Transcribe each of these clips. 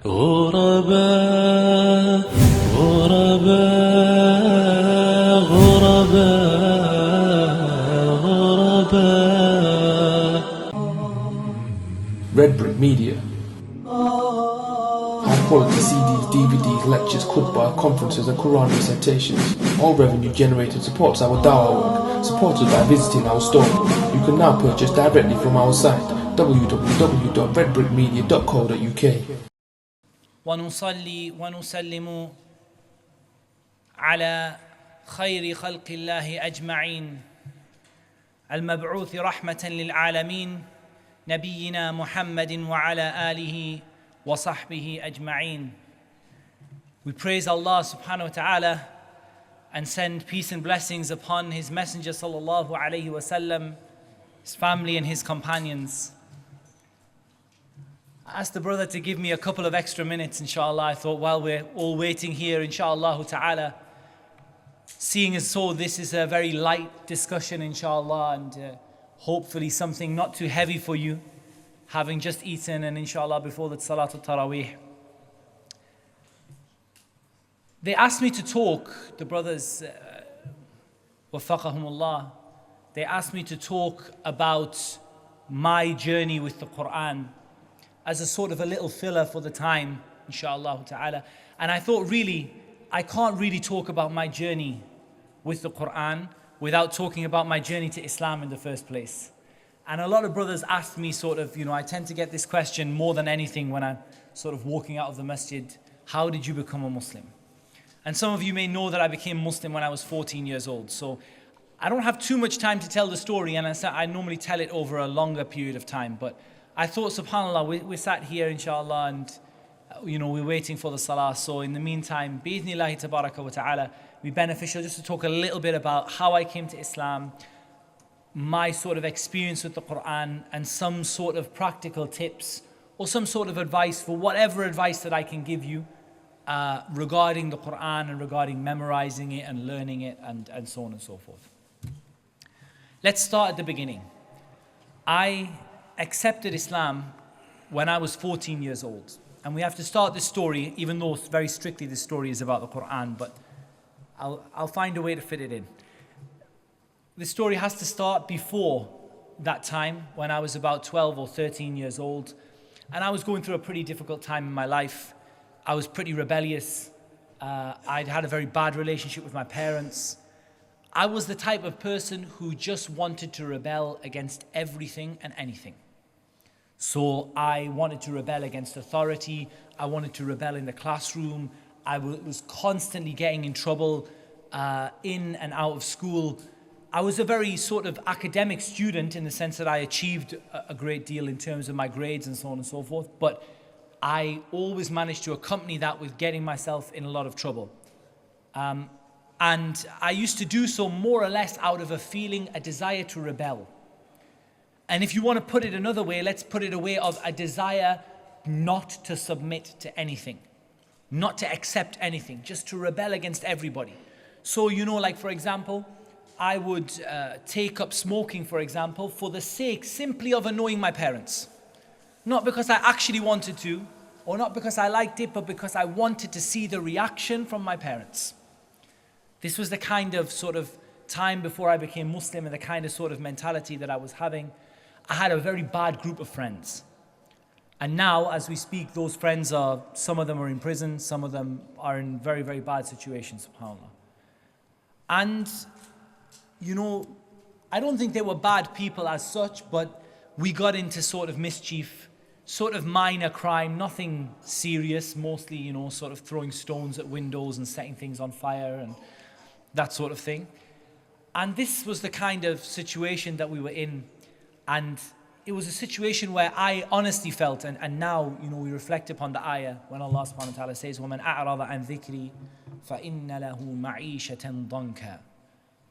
غرباء غرباء غرباء غرباء. Red Brick Media. High quality CDs, DVDs, lectures, khutbah, conferences and Quran recitations. All revenue generated supports our dawah work, supported by visiting our store. You can now purchase directly from our site www.redbrickmedia.co.uk. ونصلي ونسلم على خير خلق الله أجمعين المبعوث رحمة للعالمين نبينا محمد وعلى آله وصحبه أجمعين. We praise Allah subhanahu wa ta'ala and send peace and blessings upon His Messenger sallallahu alayhi wa sallam, his family and his companions. I asked the brother to give me a couple of extra minutes, inshallah. I thought while we're all waiting here, inshallah ta'ala, seeing as so this is a very light discussion, inshallah, and hopefully something not too heavy for you, having just eaten and inshallah before the Salatul Taraweeh. They asked me to talk, the brothers, waffaqahumullah, they asked me to talk about my journey with the Quran as a sort of a little filler for the time, inshallah ta'ala. And I thought really, I can't really talk about my journey with the Quran without talking about my journey to Islam in the first place. And a lot of brothers asked me sort of, I tend to get this question more than anything when I'm sort of walking out of the masjid, how did you become a Muslim? And some of you may know that I became Muslim when I was 14 years old. So I don't have too much time to tell the story, and I normally tell it over a longer period of time. But I thought, subhanAllah, we sat here, inshallah, and we're waiting for the salah. So in the meantime, bi'idhnillahi tabaraka wa ta'ala, it'd be beneficial just to talk a little bit about how I came to Islam, my sort of experience with the Quran, and some sort of practical tips or some sort of advice for whatever advice that I can give you regarding the Quran and regarding memorizing it and learning it and so on and so forth. Let's start at the beginning. I accepted Islam when I was 14 years old. And we have to start this story, even though very strictly this story is about the Quran, but I'll find a way to fit it in. This story has to start before that time, when I was about 12 or 13 years old. And I was going through a pretty difficult time in my life. I was pretty rebellious. I'd had a very bad relationship with my parents. I was the type of person who just wanted to rebel against everything and anything. So I wanted to rebel against authority. I wanted to rebel in the classroom. I was constantly getting in trouble in and out of school. I was a very sort of academic student in the sense that I achieved a great deal in terms of my grades and so on and so forth. But I always managed to accompany that with getting myself in a lot of trouble. And I used to do so more or less out of a feeling, a desire to rebel. And if you want to put it another way, let's put it a way of a desire not to submit to anything, not to accept anything, just to rebel against everybody. So, like for example, I would take up smoking, for example, for the sake simply of annoying my parents. Not because I actually wanted to, or not because I liked it, but because I wanted to see the reaction from my parents. This was the kind of sort of time before I became Muslim and the kind of sort of mentality that I was having. I had a very bad group of friends. And now, as we speak, those friends some of them are in prison, some of them are in very, very bad situations, subhanAllah. And, I don't think they were bad people as such, but we got into sort of mischief, sort of minor crime, nothing serious, mostly, sort of throwing stones at windows and setting things on fire and that sort of thing. And this was the kind of situation that we were in. And it was a situation where I honestly felt, and now, we reflect upon the ayah when Allah subhanahu wa ta'ala says, وَمَنْ أَعْرَضَ عَنْ ذِكْرِي فَإِنَّ لَهُ مَعِيشَةً ضَنْكًا.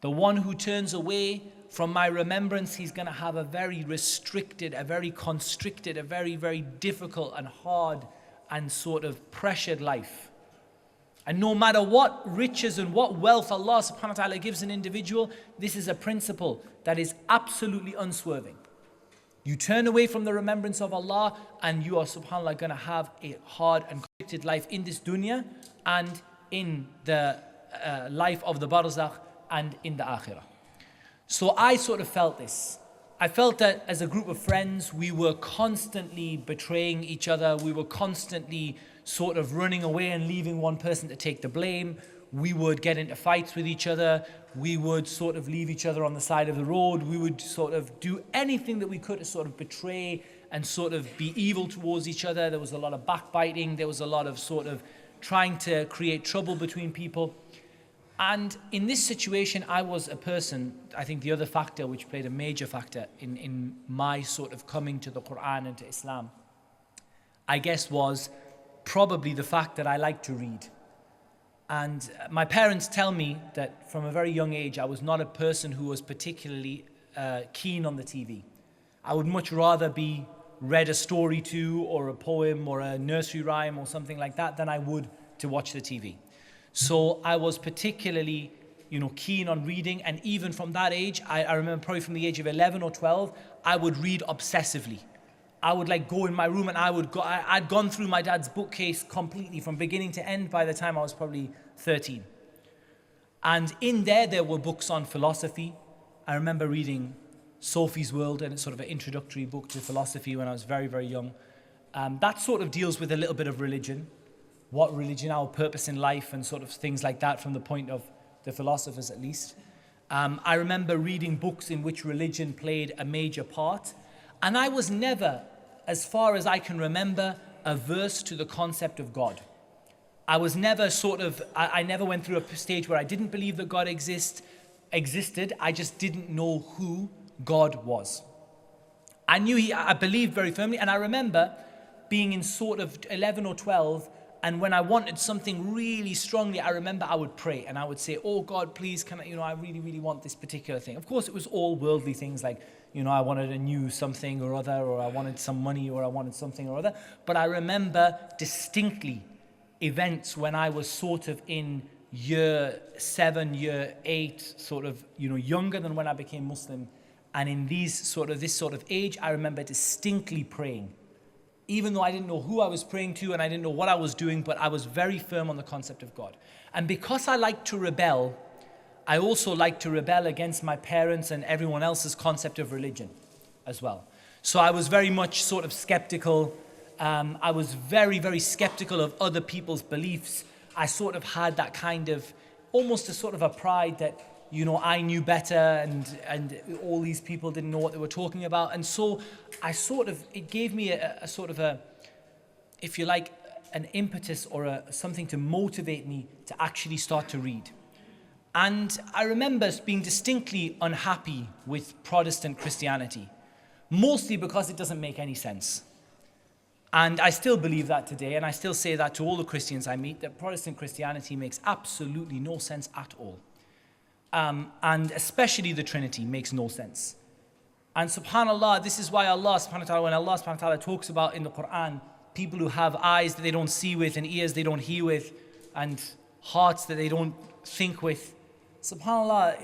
The one who turns away from my remembrance, he's going to have a very restricted, a very constricted, a very, very difficult and hard and sort of pressured life. And no matter what riches and what wealth Allah subhanahu wa ta'ala gives an individual, this is a principle that is absolutely unswerving. You turn away from the remembrance of Allah and you are, subhanAllah, going to have a hard and conflicted life in this dunya and in the life of the barzakh and in the akhirah. So I sort of felt this. I felt that as a group of friends, we were constantly betraying each other. We were constantly sort of running away and leaving one person to take the blame. We would get into fights with each other. We would sort of leave each other on the side of the road. We would sort of do anything that we could to sort of betray and sort of be evil towards each other. There was a lot of backbiting. There was a lot of sort of trying to create trouble between people. And in this situation, I was a person, I think the other factor which played a major factor in my sort of coming to the Quran and to Islam, I guess, was probably the fact that I like to read. And my parents tell me that from a very young age, I was not a person who was particularly keen on the TV. I would much rather be read a story to, or a poem, or a nursery rhyme, or something like that, than I would to watch the TV. So I was particularly, keen on reading, and even from that age, I remember probably from the age of 11 or 12, I would read obsessively. I would go in my room and I'd gone through my dad's bookcase completely from beginning to end by the time I was probably 13. And in there were books on philosophy. I remember reading Sophie's World, and it's sort of an introductory book to philosophy when I was very, very young. That sort of deals with a little bit of religion. What religion, our purpose in life, and sort of things like that from the point of the philosophers at least. I remember reading books in which religion played a major part. And I was never, as far as I can remember, averse to the concept of God. I was never I never went through a stage where I didn't believe that God existed. I just didn't know who God was. I believed very firmly, and I remember being in sort of 11 or 12, and when I wanted something really strongly, I remember I would pray and I would say, oh God, please, can I really, really want this particular thing. Of course, it was all worldly things like, I wanted a new something or other, or I wanted some money, or I wanted something or other. But I remember distinctly events when I was sort of in year 7, year 8, sort of, younger than when I became Muslim. And in this sort of age, I remember distinctly praying. Even though I didn't know who I was praying to and I didn't know what I was doing, but I was very firm on the concept of God. And because I like to rebel, I also like to rebel against my parents and everyone else's concept of religion as well. So I was very much sort of skeptical. I was very, very skeptical of other people's beliefs. I sort of had that kind of, almost a sort of a pride that, I knew better and all these people didn't know what they were talking about. And so it gave me a sort of a, if you like, an impetus or something to motivate me to actually start to read. And I remember being distinctly unhappy with Protestant Christianity, mostly because it doesn't make any sense. And I still believe that today, and I still say that to all the Christians I meet, that Protestant Christianity makes absolutely no sense at all. And especially the Trinity makes no sense. And subhanAllah, this is why Allah subhanahu wa ta'ala, when Allah subhanahu wa ta'ala talks about in the Quran, people who have eyes that they don't see with, and ears they don't hear with, and hearts that they don't think with, subhanAllah,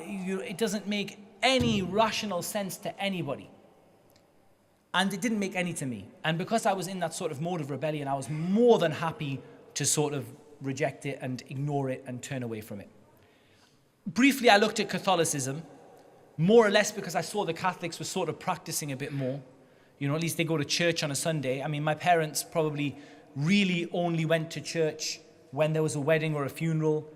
it doesn't make any rational sense to anybody. And it didn't make any to me. And because I was in that sort of mode of rebellion, I was more than happy to sort of reject it and ignore it and turn away from it. Briefly, I looked at Catholicism, more or less because I saw the Catholics were sort of practicing a bit more. At least they go to church on a Sunday. I mean, my parents probably really only went to church when there was a wedding or a funeral.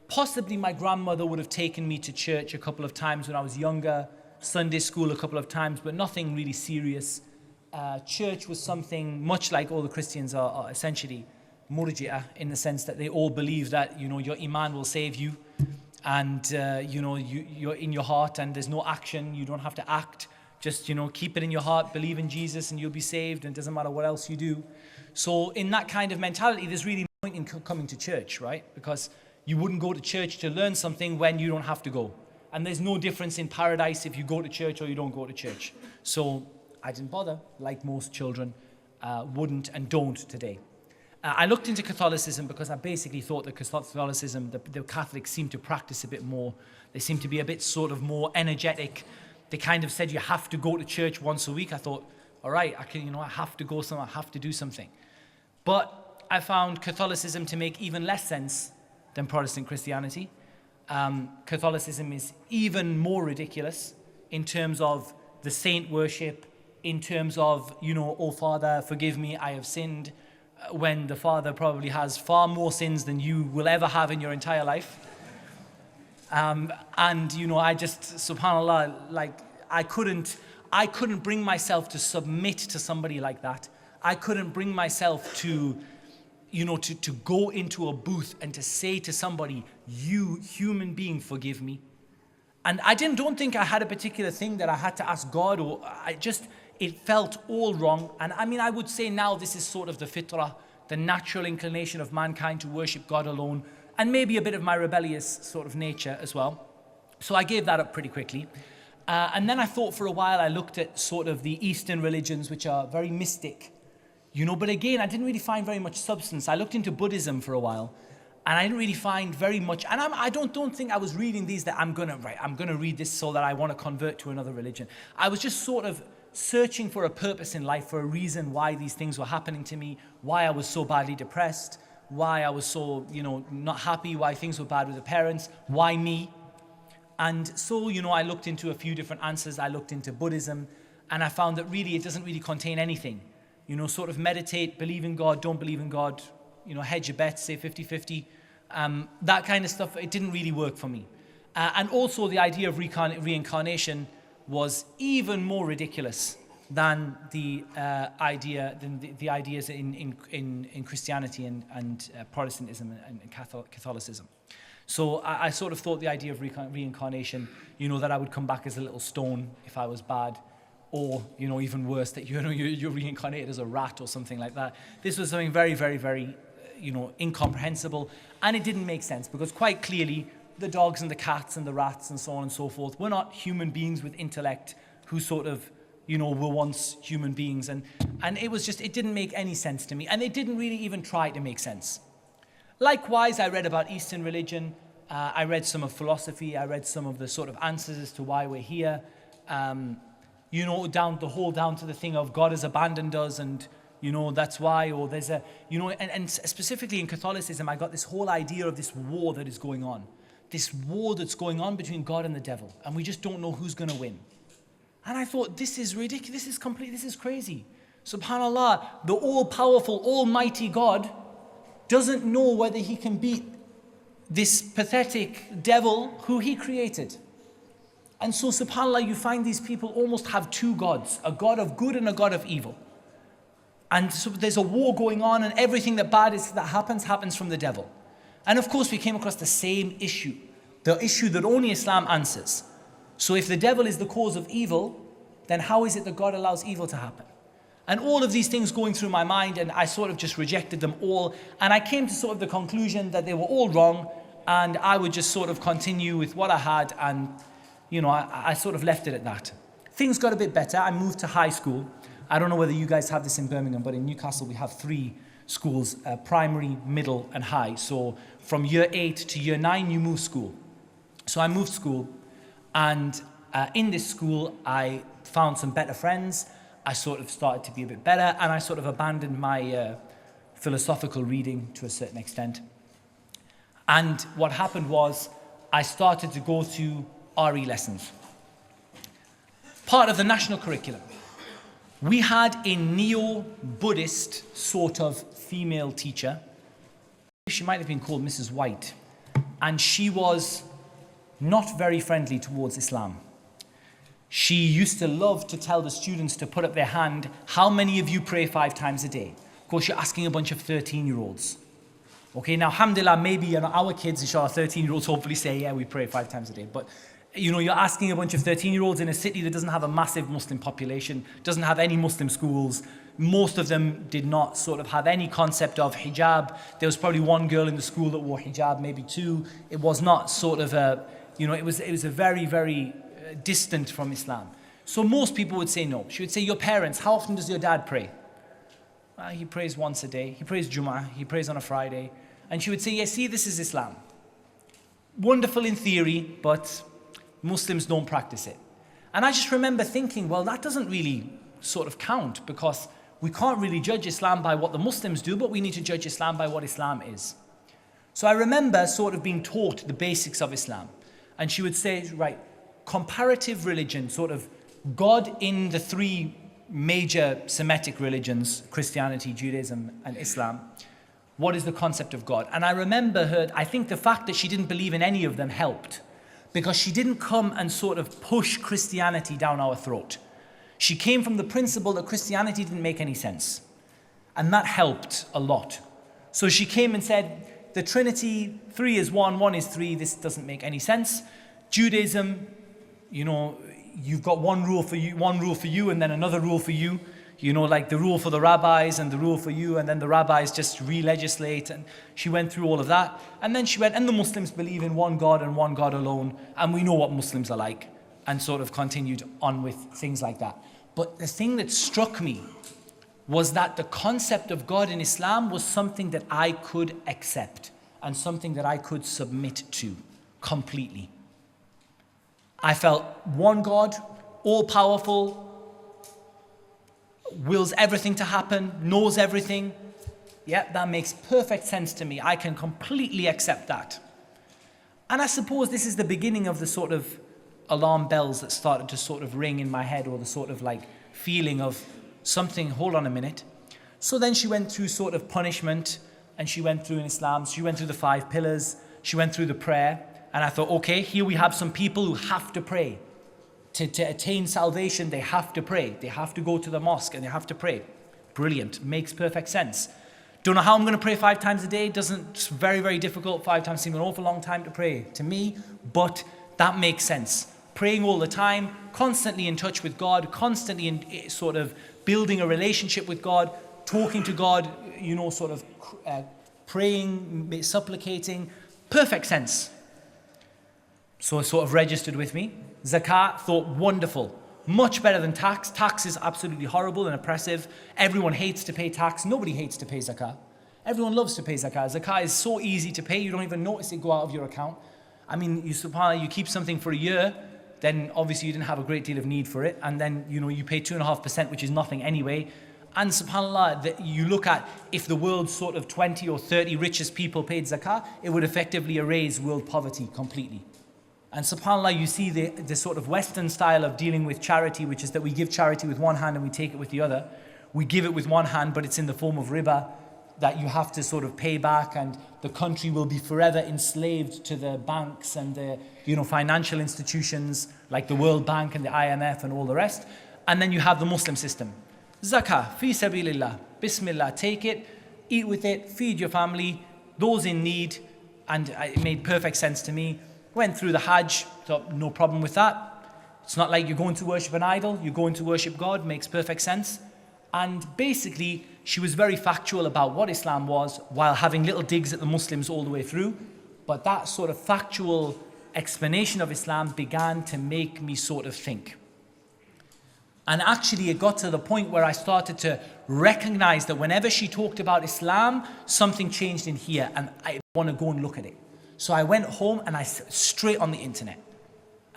Possibly my grandmother would have taken me to church a couple of times when I was younger, Sunday school a couple of times, but nothing really serious. Church was something much like all the Christians are essentially murji'ah, in the sense that they all believe that, your iman will save you. And, you're in your heart and there's no action. You don't have to act. Just, keep it in your heart, believe in Jesus and you'll be saved, and it doesn't matter what else you do. So in that kind of mentality, there's really no point in coming to church, right? Because you wouldn't go to church to learn something when you don't have to go. And there's no difference in paradise if you go to church or you don't go to church. So I didn't bother, like most children wouldn't and don't today. I looked into Catholicism because I basically thought that Catholicism, the Catholics seemed to practice a bit more. They seemed to be a bit sort of more energetic. They kind of said you have to go to church once a week. I thought, all right, I can, I have to go somewhere, I have to do something. But I found Catholicism to make even less sense than Protestant Christianity. Catholicism is even more ridiculous in terms of the saint worship, in terms of, oh Father, forgive me, I have sinned, when the Father probably has far more sins than you will ever have in your entire life. And, I just, subhanAllah, like, I couldn't bring myself to submit to somebody like that. I couldn't bring myself to go into a booth and to say to somebody, you human being, forgive me. And I don't think I had a particular thing that I had to ask God, or it felt all wrong. And I mean, I would say now this is sort of the fitrah, the natural inclination of mankind to worship God alone, and maybe a bit of my rebellious sort of nature as well. So I gave that up pretty quickly. And then I thought for a while, I looked at sort of the Eastern religions, which are very mystic, but again, I didn't really find very much substance. I looked into Buddhism for a while, and I didn't really find very much, and I don't think I was reading these that I'm gonna read this so that I want to convert to another religion. I was just sort of searching for a purpose in life, for a reason why these things were happening to me, why I was so badly depressed, why I was so, not happy, why things were bad with the parents, why me? And so, I looked into a few different answers. I looked into Buddhism, and I found that really it doesn't really contain anything. Sort of meditate, believe in God, don't believe in God, hedge your bets, say 50-50. That kind of stuff, it didn't really work for me. And also the idea of reincarnation was even more ridiculous than the ideas in Christianity and Protestantism and Catholicism. So I sort of thought the idea of reincarnation, that I would come back as a little stone if I was bad, or even worse, that you're reincarnated as a rat or something like that. This was something very, very, very incomprehensible, and it didn't make sense, because quite clearly the dogs and the cats and the rats and so on and so forth were not human beings with intellect who sort of were once human beings, and it didn't make any sense to me, and it didn't really even try to make sense. Likewise, I read about Eastern religion, I read some of philosophy, I read some of the sort of answers as to why we're here, down to the thing of God has abandoned us, and that's why, or there's a, and specifically in Catholicism, I got this whole idea of this war that is going on. This war that's going on between God and the devil, and we just don't know who's going to win. And I thought, this is ridiculous, this is crazy. SubhanAllah, the all-powerful, almighty God doesn't know whether he can beat this pathetic devil who he created. And so, SubhanAllah, you find these people almost have two gods, a God of good and a God of evil. And so there's a war going on, and everything that happens from the devil. And of course, we came across the same issue, the issue that only Islam answers. So if the devil is the cause of evil, then how is it that God allows evil to happen? And all of these things going through my mind, and I sort of just rejected them all. And I came to sort of the conclusion that they were all wrong, and I would just sort of continue with what I had, and I sort of left it at that. Things got a bit better. I moved to high school. I don't know whether you guys have this in Birmingham, but in Newcastle we have 3 schools, primary, middle, and high. So from year 8 to year 9, you move school. So I moved school, and in this school, I found some better friends. I sort of started to be a bit better, and I sort of abandoned my philosophical reading to a certain extent. And what happened was, I started to go to RE lessons. Part of the national curriculum. We had a neo-Buddhist sort of female teacher. She might have been called Mrs. White. And she was not very friendly towards Islam. She used to love to tell the students to put up their hand, how many of you pray 5 times a day? Of course, you're asking a bunch of 13-year-olds. Okay, now, alhamdulillah, maybe our kids, inshallah, 13-year-olds hopefully say, yeah, we pray 5 times a day. But, you're asking a bunch of 13-year-olds in a city that doesn't have a massive Muslim population, doesn't have any Muslim schools. Most of them did not sort of have any concept of hijab. There was probably 1 girl in the school that wore hijab, maybe 2. It was not sort of a, it was a very, very distant from Islam. So most people would say no. She would say, your parents, how often does your dad pray? He prays once a day. He prays Jum'ah. He prays on a Friday. And she would say, yeah, see, this is Islam. Wonderful in theory, but Muslims don't practice it. And I just remember thinking, well, that doesn't really sort of count, because we can't really judge Islam by what the Muslims do, but we need to judge Islam by what Islam is. So I remember sort of being taught the basics of Islam. And she would say, right, comparative religion, sort of God in the three major Semitic religions, Christianity, Judaism, and Islam. What is the concept of God? And I remember her, I think the fact that she didn't believe in any of them helped, because she didn't come and sort of push Christianity down our throat. She came from the principle that Christianity didn't make any sense. And that helped a lot. So she came and said, the Trinity, 3 is 1, 1 is 3, this doesn't make any sense. Judaism, you know, you've got one rule for you and then another rule for you. You know, like the rule for the rabbis and the rule for you, and then the rabbis just re-legislate. And she went through all of that. And then she went, and the Muslims believe in one God and one God alone. And we know what Muslims are like. And sort of continued on with things like that. But the thing that struck me was that the concept of God in Islam was something that I could accept and something that I could submit to completely. I felt one God, all-powerful, wills everything to happen, knows everything. Yeah, that makes perfect sense to me. I can completely accept that. And I suppose this is the beginning of the sort of alarm bells that started to sort of ring in my head, or the sort of like feeling of something, hold on a minute. So then she went through sort of punishment, and she went through in Islam, she went through the 5 pillars, she went through the prayer, and I thought, okay, here we have some people who have to pray. To attain salvation, they have to pray. They have to go to the mosque and they have to pray. Brilliant, makes perfect sense. Don't know how I'm going to pray 5 times a day. It's very, very difficult. 5 times seems an awful long time to pray to me, but that makes sense. Praying all the time, constantly in touch with God, constantly in sort of building a relationship with God, talking to God, you know, sort of praying, supplicating, perfect sense. So it sort of registered with me. Zakat, thought wonderful. Much better than tax. Tax is absolutely horrible and oppressive. Everyone hates to pay tax. Nobody hates to pay zakat. Everyone loves to pay zakat. Zakat is so easy to pay, you don't even notice it go out of your account. I mean, you keep something for a year, then obviously you didn't have a great deal of need for it, and then you pay 2.5%, which is nothing anyway. And subhanAllah, you look at, if the world's sort of 20 or 30 richest people paid zakah, it would effectively erase world poverty completely. And subhanAllah, you see the sort of Western style of dealing with charity, which is that we give charity with one hand and we take it with the other. We give it with one hand, but it's in the form of riba that you have to sort of pay back, and the country will be forever enslaved to the banks and the financial institutions like the World Bank and the IMF and all the rest. And then you have the Muslim system. Zakah, fi sabilillah, bismillah, take it, eat with it, feed your family, those in need. And it made perfect sense to me. Went through the Hajj, thought no problem with that. It's not like you're going to worship an idol, you're going to worship God, makes perfect sense. And basically, she was very factual about what Islam was, while having little digs at the Muslims all the way through. But that sort of factual explanation of Islam began to make me sort of think. And actually, it got to the point where I started to recognize that whenever she talked about Islam, something changed in here, and I want to go and look at it. So I went home and I straight on the internet.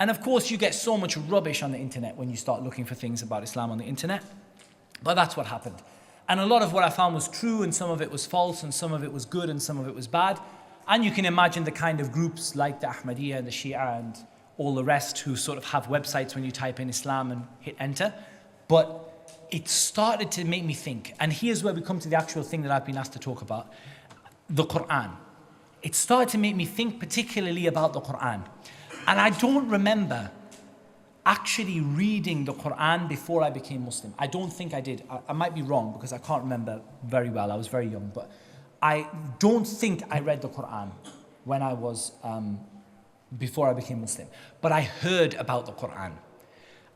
And of course, you get so much rubbish on the internet when you start looking for things about Islam on the internet. But that's what happened. And a lot of what I found was true, and some of it was false, and some of it was good, and some of it was bad. And you can imagine the kind of groups like the Ahmadiyya and the Shia and all the rest who sort of have websites when you type in Islam and hit enter. But it started to make me think. And here's where we come to the actual thing that I've been asked to talk about. The Quran. It started to make me think particularly about the Quran. And I don't remember actually reading the Quran before I became Muslim. I don't think I did. I might be wrong because I can't remember very well. I was very young. But I don't think I read the Quran when I was, before I became Muslim. But I heard about the Quran.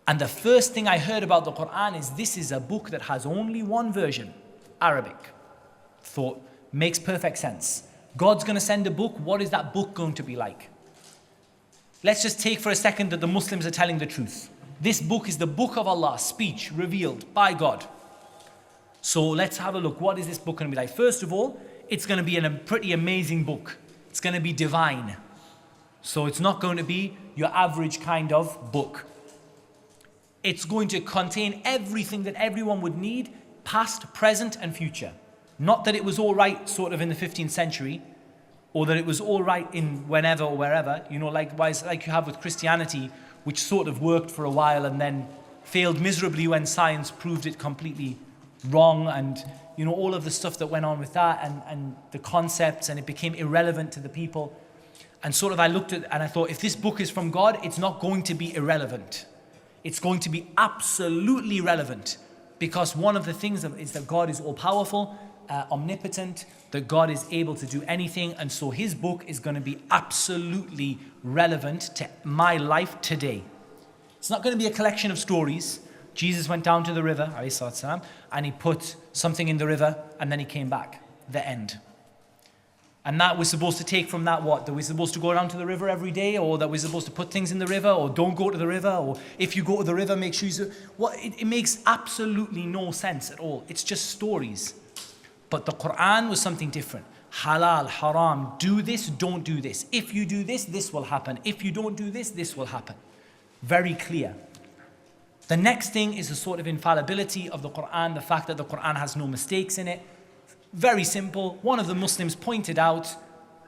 And the first thing I heard about the Quran is this is a book that has only one version, Arabic. Thought, makes perfect sense. God's going to send a book. What is that book going to be like? Let's just take for a second that the Muslims are telling the truth. This book is the book of Allah, speech revealed by God. So let's have a look. What is this book going to be like? First of all, it's going to be a pretty amazing book. It's going to be divine. So it's not going to be your average kind of book. It's going to contain everything that everyone would need, past, present, and future. Not that it was all right sort of in the 15th century, or that it was all right in whenever or wherever, likewise, like you have with Christianity, which sort of worked for a while and then failed miserably when science proved it completely wrong, and all of the stuff that went on with that, and the concepts, and it became irrelevant to the people. And sort of I looked at and I thought, if this book is from God, it's not going to be irrelevant. It's going to be absolutely relevant, because one of the things is that God is all-powerful, omnipotent, that God is able to do anything, and so his book is going to be absolutely relevant to my life today. It's not going to be a collection of stories. Jesus went down to the river, ﷺ, and he put something in the river, and then he came back. The end. And that we're supposed to take from that what? That we're supposed to go down to the river every day, or that we're supposed to put things in the river, or don't go to the river, or if you go to the river, make sure it makes absolutely no sense at all. It's just stories. But the Quran was something different. Halal, haram, do this, don't do this. If you do this, this will happen. If you don't do this, this will happen. Very clear. The next thing is the sort of infallibility of the Quran, the fact that the Quran has no mistakes in it. Very simple. One of the Muslims pointed out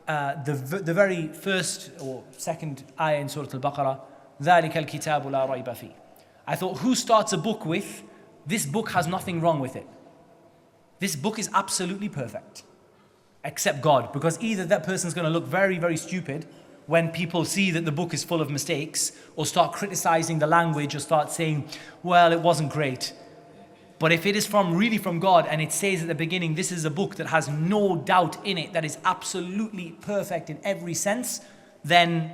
the very first or second ayah in Surah Al-Baqarah, ذَلِكَ الْكِتَابُ لَا رَيْبَ فِيهِ. I thought, who starts a book with, this book has nothing wrong with it? This book is absolutely perfect, except God, because either that person's going to look very, very stupid when people see that the book is full of mistakes, or start criticizing the language, or start saying, well, it wasn't great. But if it is really from God, and it says at the beginning, this is a book that has no doubt in it, that is absolutely perfect in every sense, then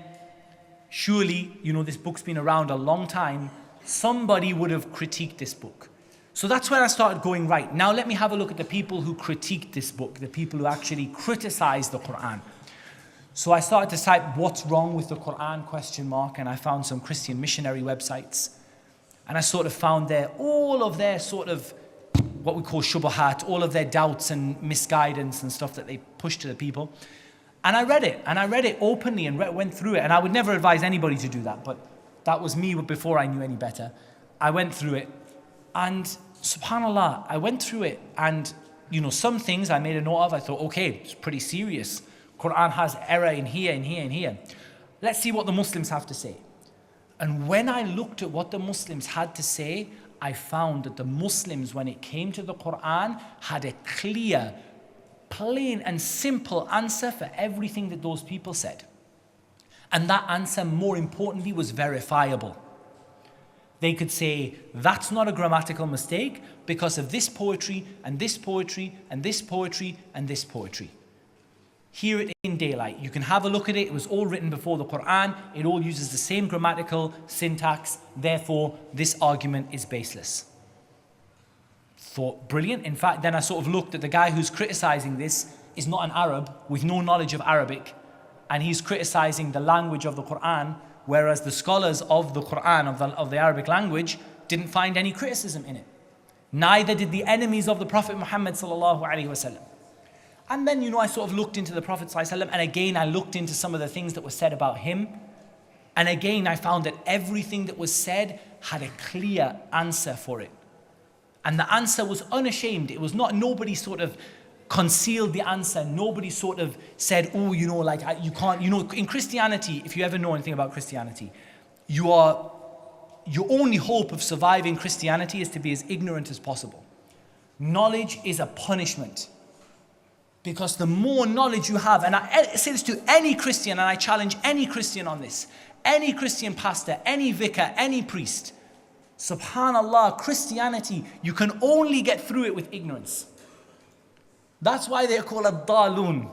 surely, this book's been around a long time. Somebody would have critiqued this book. So that's where I started going, right, now let me have a look at the people who critiqued this book, the people who actually criticized the Quran. So I started to type, what's wrong with the Quran, and I found some Christian missionary websites. And I sort of found there all of their sort of, what we call shubahat, all of their doubts and misguidance and stuff that they push to the people. And I read it openly and went through it. And I would never advise anybody to do that, but that was me before I knew any better. I went through it, and subhanAllah, I went through it, and some things I made a note of. I thought, okay, it's pretty serious. Quran has error in here, in here, in here. Let's see what the Muslims have to say. And when I looked at what the Muslims had to say, I found that the Muslims, when it came to the Quran, had a clear, plain and simple answer for everything that those people said. And that answer, more importantly, was verifiable. They could say, that's not a grammatical mistake because of this poetry, and this poetry, and this poetry, and this poetry. Hear it in daylight. You can have a look at it. It was all written before the Quran. It all uses the same grammatical syntax. Therefore, this argument is baseless. Thought, brilliant. In fact, then I sort of looked at the guy who's criticizing this is not an Arab with no knowledge of Arabic, and he's criticizing the language of the Quran, whereas the scholars of the Quran, of the Arabic language, didn't find any criticism in it. Neither did the enemies of the Prophet Muhammad sallallahu alaihi wasallam. And then, I sort of looked into the Prophet ﷺ, and again, I looked into some of the things that were said about him. And again, I found that everything that was said had a clear answer for it. And the answer was unashamed. It was not, nobody sort of concealed the answer. Nobody sort of said, oh, you can't, in Christianity, if you ever know anything about Christianity, your only hope of surviving Christianity is to be as ignorant as possible. Knowledge is a punishment. Because the more knowledge you have, and I say this to any Christian, and I challenge any Christian on this, any Christian pastor, any vicar, any priest, subhanallah, Christianity, you can only get through it with ignorance. That's why they're called ad-dalun,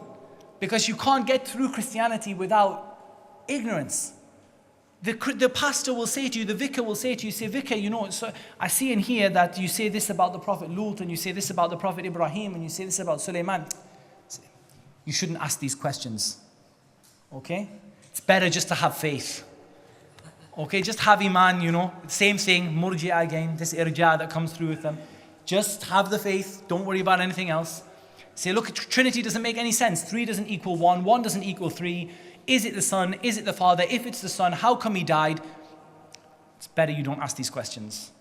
because you can't get through Christianity without ignorance. The pastor will say to you, the vicar will say to you, say, vicar, so I see in here that you say this about the Prophet Lut, and you say this about the Prophet Ibrahim, and you say this about Sulaiman. You shouldn't ask these questions, okay? It's better just to have faith, okay? Just have iman, same thing, murji'a again, this irja that comes through with them. Just have the faith, don't worry about anything else. Say, look, Trinity doesn't make any sense. 3 doesn't equal 1, 1 doesn't equal 3. Is it the Son? Is it the Father? If it's the Son, how come he died? It's better you don't ask these questions.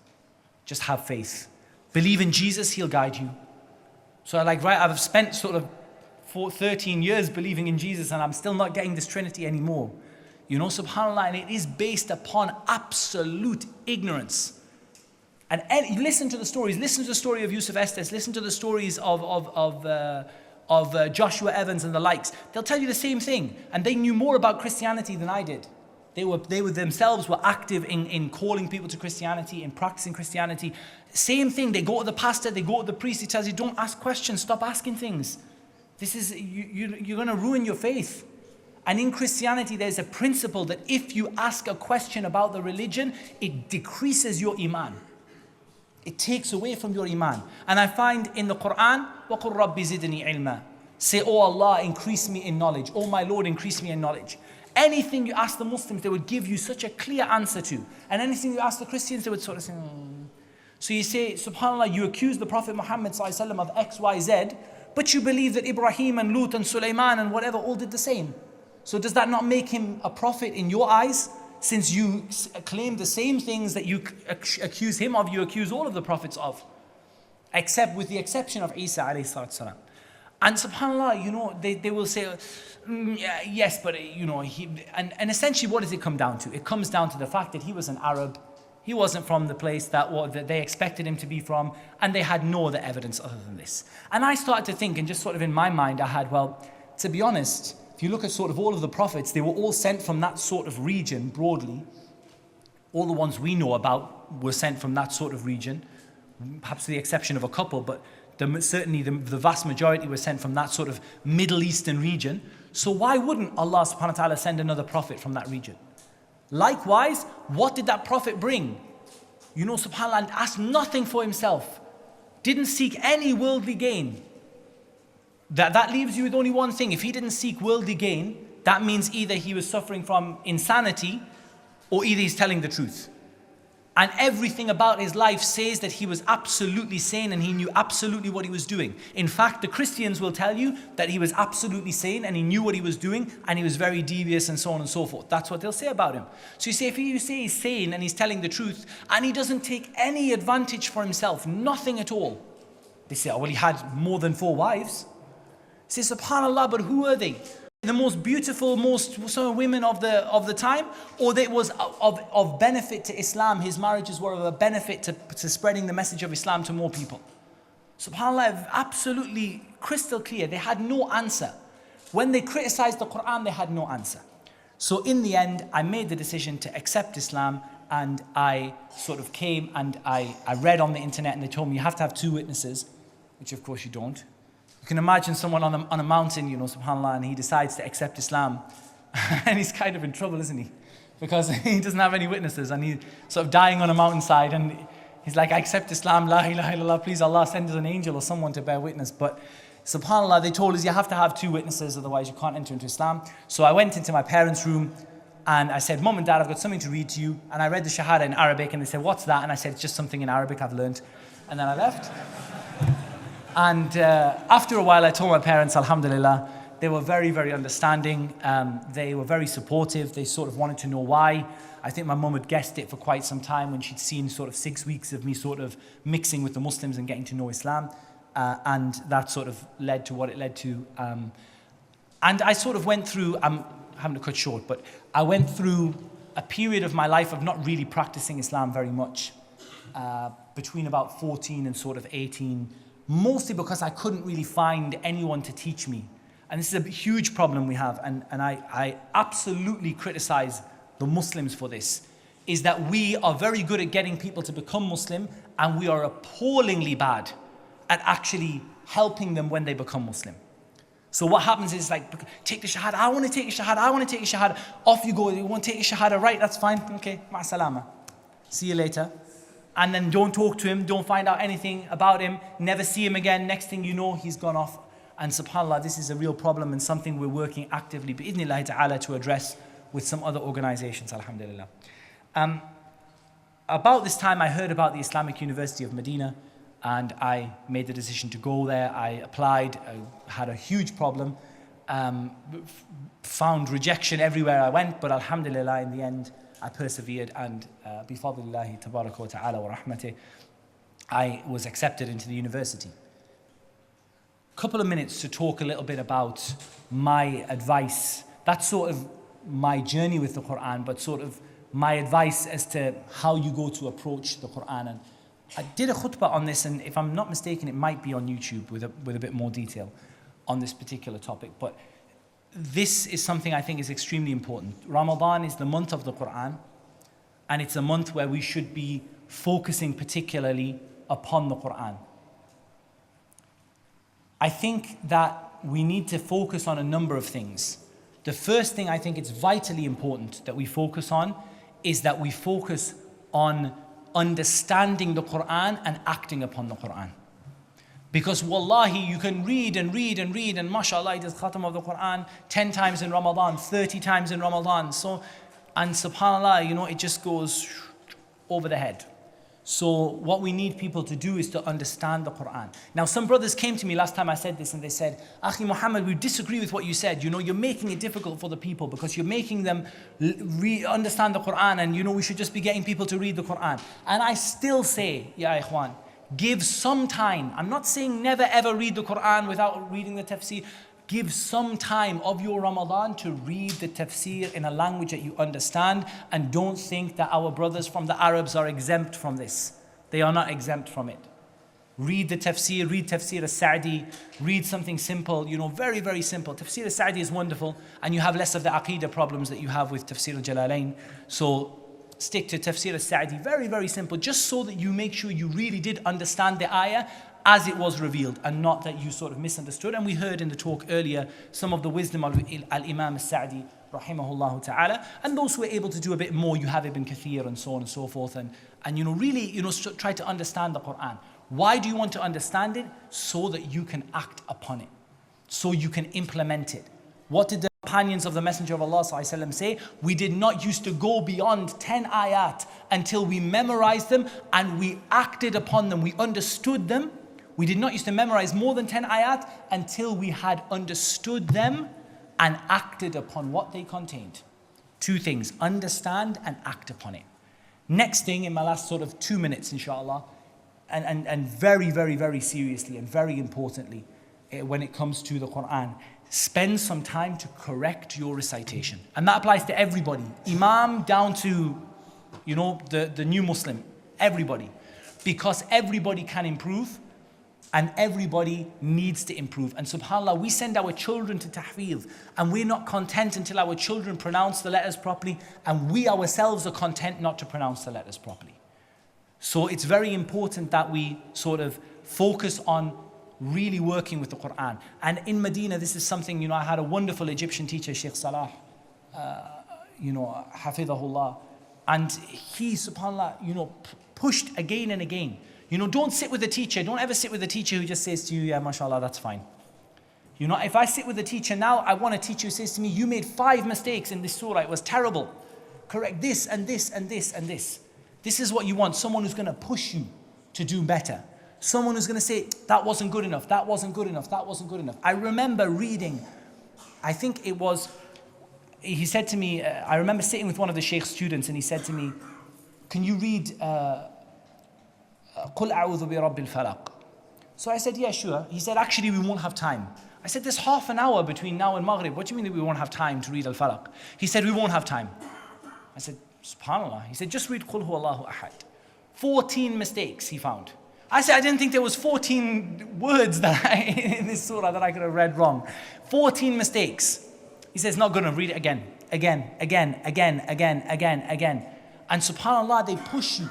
Just have faith. Believe in Jesus, he'll guide you. So I've spent sort of 13 years believing in Jesus and I'm still not getting this Trinity anymore. You know, subhanAllah, and it is based upon absolute ignorance. And listen to the stories. Listen to the story of Yusuf Estes. Listen to the stories of Joshua Evans and the likes. They'll tell you the same thing. And they knew more about Christianity than I did. They themselves were active in calling people to Christianity, in practicing Christianity. Same thing. They go to the pastor, they go to the priest. He tells you, don't ask questions. Stop asking things. You're going to ruin your faith. And in Christianity, there's a principle that if you ask a question about the religion, it decreases your iman. It takes away from your iman. And I find in the Quran, وَقُلْ رَبِّ زِدْنِي عِلْمًا. Say, oh Allah, increase me in knowledge. Oh my Lord, increase me in knowledge. Anything you ask the Muslims, they would give you such a clear answer to. And anything you ask the Christians, they would sort of say, So you say, subhanAllah, you accuse the Prophet Muhammad ﷺ of X, Y, Z, but you believe that Ibrahim and Lut and Sulaiman and whatever all did the same. So does that not make him a prophet in your eyes? Since you claim the same things that you accuse him of, you accuse all of the prophets of. Except with the exception of Isa alayhi salatu salam. And subhanAllah, you know, they will say, yes, but you know, and essentially what does it come down to? It comes down to the fact that he was an Arab. He wasn't from the place that they expected him to be from, and they had no other evidence other than this. And I started to think, and just sort of in my mind, I had, well, to be honest, if you look at sort of all of the prophets, they were all sent from that sort of region broadly. All the ones we know about were sent from that sort of region, perhaps with the exception of a couple, but certainly the vast majority were sent from that sort of Middle Eastern region. So why wouldn't Allah subhanahu wa ta'ala send another prophet from that region? Likewise, what did that prophet bring? You know, subhanAllah, asked nothing for himself. Didn't seek any worldly gain. That leaves you with only one thing. If he didn't seek worldly gain, that means either he was suffering from insanity or either he's telling the truth. And everything about his life says that he was absolutely sane and he knew absolutely what he was doing. In fact, the Christians will tell you that he was absolutely sane and he knew what he was doing and he was very devious and so on and so forth. That's what they'll say about him. So you say, if you say he's sane and he's telling the truth and he doesn't take any advantage for himself, nothing at all. They say, oh, well, he had more than 4 wives. Say, subhanAllah, but who are they? The most beautiful, some women of the time, or that was of benefit to Islam. His marriages were of a benefit to spreading the message of Islam to more people. SubhanAllah, absolutely crystal clear. They had no answer. When they criticized the Quran, they had no answer. So in the end, I made the decision to accept Islam, and I sort of came and I read on the internet, and they told me you have to have 2 witnesses, which of course you don't. You can imagine someone on a mountain, you know, subhanAllah, and he decides to accept Islam. And he's kind of in trouble, isn't he? Because he doesn't have any witnesses and he's sort of dying on a mountainside and he's like, I accept Islam, la ilaha illallah, please Allah, send us an angel or someone to bear witness. But subhanAllah, they told us you have to have 2 witnesses, otherwise you can't enter into Islam. So I went into my parents' room and I said, Mom and Dad, I've got something to read to you. And I read the Shahada in Arabic and they said, what's that? And I said, it's just something in Arabic I've learned. And then I left. And after a while, I told my parents, alhamdulillah, they were very, very understanding. They were very supportive. They sort of wanted to know why. I think my mum had guessed it for quite some time when she'd seen sort of 6 weeks of me sort of mixing with the Muslims and getting to know Islam. And that sort of led to what it led to. And I sort of went through, I'm having to cut short, but I went through a period of my life of not really practicing Islam very much. Between about 14 and sort of 18, mostly because I couldn't really find anyone to teach me. And this is a huge problem we have, and I absolutely criticize the Muslims for this, is that we are very good at getting people to become Muslim, and we are appallingly bad at actually helping them when they become Muslim. So what happens is like, take the Shahada, I want to take a Shahada, I want to take a Shahada, off you go, you want to take a Shahada, right, that's fine, okay, ma'asalama, see you later. And then don't talk to him, don't find out anything about him, never see him again, next thing you know, he's gone off. And subhanAllah, this is a real problem and something we're working actively, bi'idhnillahi ta'ala, to address with some other organizations, alhamdulillah. About this time, I heard about the Islamic University of Medina, and I made the decision to go there. I applied, I had a huge problem, found rejection everywhere I went, but alhamdulillah, in the end, I persevered, and bifadlillahi tabaraka wa ta'ala wa rahmatih, I was accepted into the university. Couple of minutes to talk a little bit about my advice. That's sort of my journey with the Quran, but sort of my advice as to how you go to approach the Quran. And I did a khutbah on this, and if I'm not mistaken, it might be on YouTube with a bit more detail on this particular topic. But this is something I think is extremely important. Ramadan is the month of the Quran, and it's a month where we should be focusing particularly upon the Quran. I think that we need to focus on a number of things. The first thing I think it's vitally important that we focus on is that we focus on understanding the Quran and acting upon the Quran. Because wallahi, you can read and read and read, and mashallah, it is khatam of the Quran 10 times in Ramadan, 30 times in Ramadan. So, and subhanallah, it just goes over the head. So what we need people to do is to understand the Quran. Now, some brothers came to me last time I said this, and they said, Akhi Muhammad, we disagree with what you said. You're making it difficult for the people because you're making them understand the Quran, and we should just be getting people to read the Quran. And I still say, Ya Ikhwan, give some time. I'm not saying never ever read the Quran without reading the tafsir. Give some time of your Ramadan to read the tafsir in a language that you understand, and don't think that our brothers from the Arabs are exempt from this. They are not exempt from it. Read the tafsir, read tafsir al-Sa'di, read something simple, very, very simple. Tafsir al-Sa'di is wonderful, and you have less of the aqidah problems that you have with tafsir al-Jalalain. So stick to tafsir al-Sa'di, very, very simple, just so that you make sure you really did understand the ayah as it was revealed, and not that you sort of misunderstood. And we heard in the talk earlier some of the wisdom of al-Imam al-Sa'di, rahimahullah ta'ala. And those who are able to do a bit more, you have Ibn Kathir and so on and so forth. And really, try to understand the Quran. Why do you want to understand it? So that you can act upon it. So you can implement it. What did the companions of the Messenger of Allah ﷺ say? We did not used to go beyond 10 ayat until we memorized them and we acted upon them. We understood them. We did not used to memorize more than 10 ayat until we had understood them and acted upon what they contained. Two things: understand and act upon it. Next thing, in my last sort of 2 minutes, inshallah, and very, very, very seriously and very importantly, when it comes to the Quran, spend some time to correct your recitation. And that applies to everybody, Imam down to, the new Muslim, everybody. Because everybody can improve, and everybody needs to improve. And subhanAllah, we send our children to tahfidh, and we're not content until our children pronounce the letters properly, and we ourselves are content not to pronounce the letters properly. So it's very important that we sort of focus on really working with the Quran. And in Medina, this is something, I had a wonderful Egyptian teacher, Sheikh Salah, hafidhahullah, and he, subhanAllah, pushed again and again. Don't sit with a teacher. Don't ever sit with a teacher who just says to you, yeah, mashallah, that's fine. If I sit with a teacher now, I want a teacher who says to me, you made 5 mistakes in this surah. It was terrible. Correct this and this and this and this. This is what you want. Someone who's going to push you to do better. Someone who's going to say, that wasn't good enough. That wasn't good enough. That wasn't good enough. I remember reading, I think it was, he said to me, I remember sitting with one of the Sheikh's students, and he said to me, can you read قُلْ أَعُوذُ بِرَبِّ الْفَلَقِ? So I said, yeah, sure. He said, actually, we won't have time. I said, there's half an hour between now and Maghrib. What do you mean that we won't have time to read Al-Falaq? He said, we won't have time. I said, subhanAllah. He said, just read قُلْ هُوَ اللَّهُ أَحَدٍ. 14 mistakes he found. I said, I didn't think there was 14 words in this surah that I could have read wrong. 14 mistakes. He says, not going to read it again. And subhanAllah, they push you.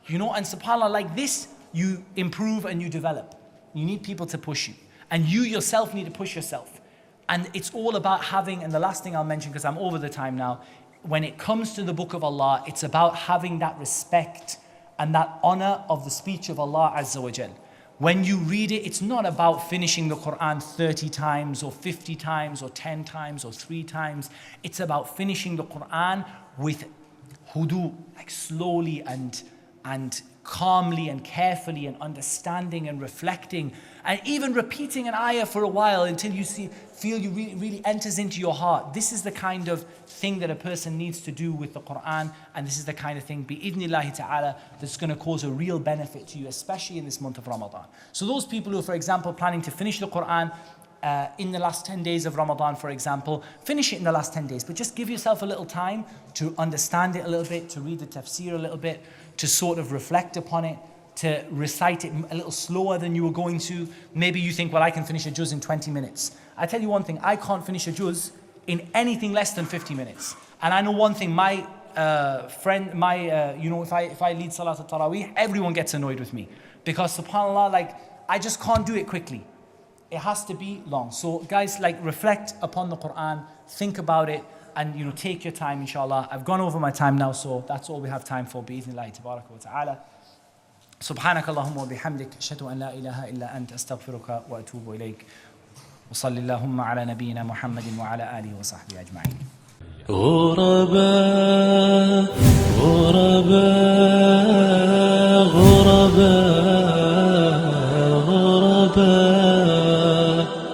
And subhanAllah, like this, you improve and you develop. You need people to push you. And you yourself need to push yourself. And it's all about having, and the last thing I'll mention, because I'm over the time now, when it comes to the book of Allah, it's about having that respect and that honor of the speech of Allah Azza wa Jal. When you read it, it's not about finishing the Quran 30 times or 50 times or 10 times or 3 times. It's about finishing the Quran with hudu, like slowly and calmly and carefully and understanding and reflecting and even repeating an ayah for a while until you feel you really enters into your heart. This is the kind of thing that a person needs to do with the Quran, and this is the kind of thing, bi'idhnillahi ta'ala, that's going to cause a real benefit to you, especially in this month of Ramadan. So those people who, for example, planning to finish the Quran in the last 10 days of Ramadan, for example, finish it in the last 10 days, but just give yourself a little time to understand it a little bit, to read the tafsir a little bit, to sort of reflect upon it, to recite it a little slower than you were going to. Maybe you think, well, I can finish a juz in 20 minutes. I tell you one thing, I can't finish a juz in anything less than 50 minutes. And I know one thing, my friend, if I lead Salat al-Taraweeh, everyone gets annoyed with me. Because subhanAllah, like, I just can't do it quickly. It has to be long. So guys, like, reflect upon the Quran, think about it, and take your time, inshallah. I've gone over my time now, so that's all we have time for, bi'idhnillahi tabaraka wa ta'ala. سبحانك اللهم وبحمدك أشهد أن لا إله إلا أنت أستغفرك وأتوب إليك وصل اللهم على نبينا محمد وعلى آله وصحبه أجمعين. غرباء غرباء